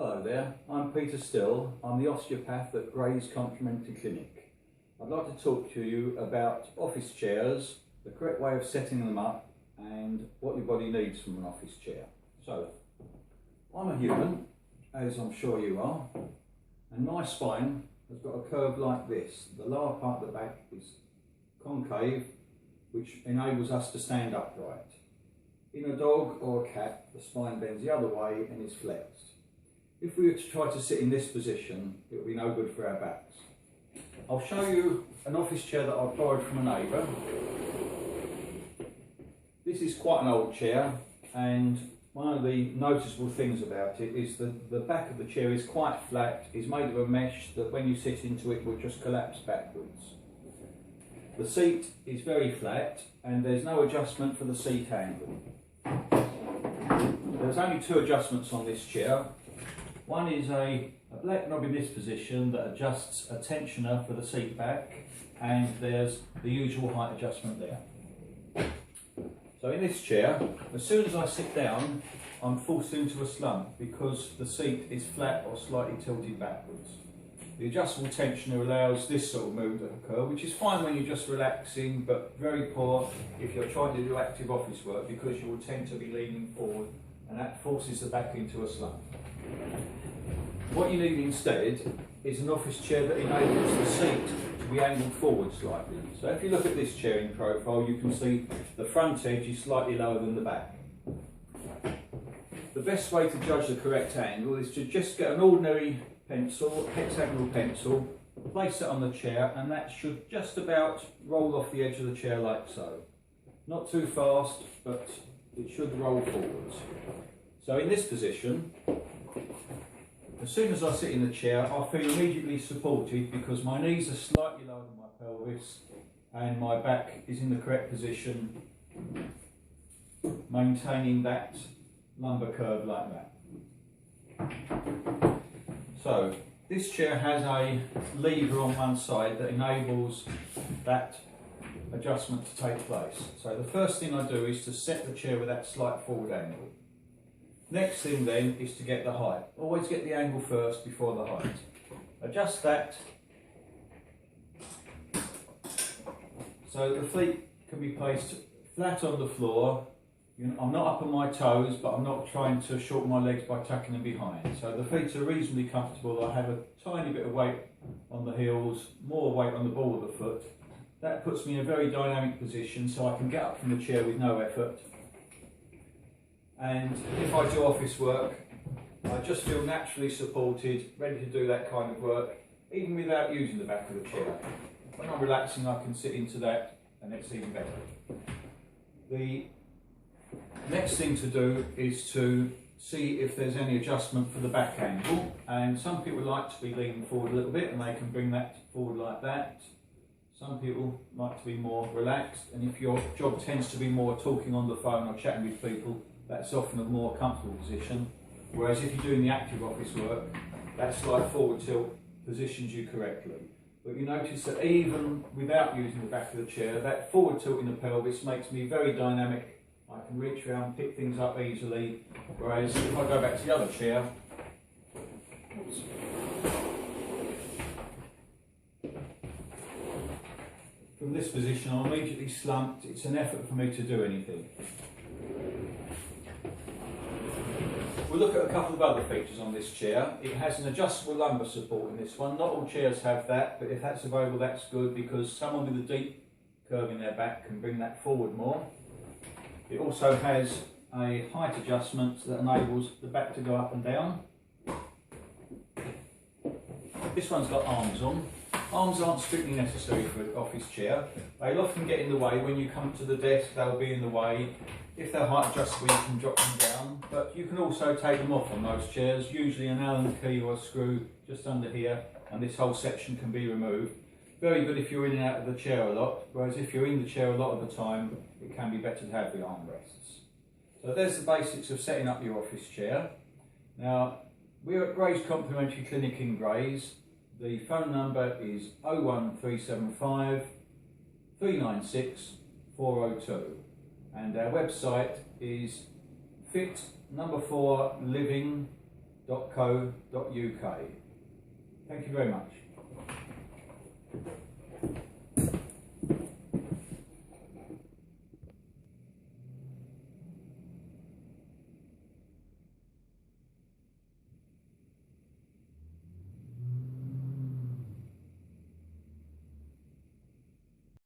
Hello there, I'm Peter Still. I'm the osteopath at Gray's Complementary Clinic. I'd like to talk to you about office chairs, the correct way of setting them up and what your body needs from an office chair. So, I'm a human, as I'm sure you are, and my spine has got a curve like this. The lower part of the back is concave, which enables us to stand upright. In a dog or a cat, the spine bends the other way and is flexed. If we were to try to sit in this position, it would be no good for our backs. I'll show you an office chair that I've borrowed from a neighbour. This is quite an old chair, and one of the noticeable things about it is that the back of the chair is quite flat, is made of a mesh that when you sit into it will just collapse backwards. The seat is very flat and there's no adjustment for the seat angle. There's only two adjustments on this chair. One is a black knob in this position that adjusts a tensioner for the seat back, and there's the usual height adjustment there. So in this chair, as soon as I sit down, I'm forced into a slump because the seat is flat or slightly tilted backwards. The adjustable tensioner allows this sort of movement to occur, which is fine when you're just relaxing, but very poor if you're trying to do active office work because you will tend to be leaning forward and that forces the back into a slump. What you need instead is an office chair that enables the seat to be angled forward slightly. So if you look at this chair in profile, you can see the front edge is slightly lower than the back. The best way to judge the correct angle is to just get an ordinary pencil, hexagonal pencil, place it on the chair, and that should just about roll off the edge of the chair like so. Not too fast, but it should roll forwards. So in this position, as soon as I sit in the chair, I feel immediately supported because my knees are slightly lower than my pelvis and my back is in the correct position, maintaining that lumbar curve like that. So this chair has a lever on one side that enables that adjustment to take place. So the first thing I do is to set the chair with that slight forward angle. Next thing then is to get the height. Always get the angle first before the height. Adjust that so the feet can be placed flat on the floor. I'm not up on my toes, but I'm not trying to shorten my legs by tucking them behind. So the feet are reasonably comfortable. I have a tiny bit of weight on the heels, more weight on the ball of the foot. That puts me in a very dynamic position so I can get up from the chair with no effort. And if I do office work, I just feel naturally supported, ready to do that kind of work, even without using the back of the chair. When I'm relaxing, I can sit into that, and it's even better. The next thing to do is to see if there's any adjustment for the back angle, and some people like to be leaning forward a little bit and they can bring that forward like that. Some people like to be more relaxed, and if your job tends to be more talking on the phone or chatting with people, that's often a more comfortable position. Whereas if you're doing the active office work, that slight forward tilt positions you correctly. But you notice that even without using the back of the chair, that forward tilt in the pelvis makes me very dynamic. I can reach around, pick things up easily, whereas if I go back to the other chair, from this position I'm immediately slumped. It's an effort for me to do anything. We'll look at a couple of other features on this chair. It has an adjustable lumbar support in this one. Not all chairs have that, but if that's available, that's good because someone with a deep curve in their back can bring that forward more. It also has a height adjustment that enables the back to go up and down. This one's got arms on. Arms aren't strictly necessary for an office chair. They'll often get in the way. When you come to the desk, they'll be in the way. If they're height adjustable, you can drop them down, but you can also take them off on most chairs, usually an Allen key or a screw just under here, and this whole section can be removed. Very good if you're in and out of the chair a lot, whereas if you're in the chair a lot of the time, it can be better to have the armrests. So there's the basics of setting up your office chair. Now, we're at Gray's Complementary Clinic in Grays. The phone number is 01375 396 402. And our website is fit4living.co.uk. Thank you very much.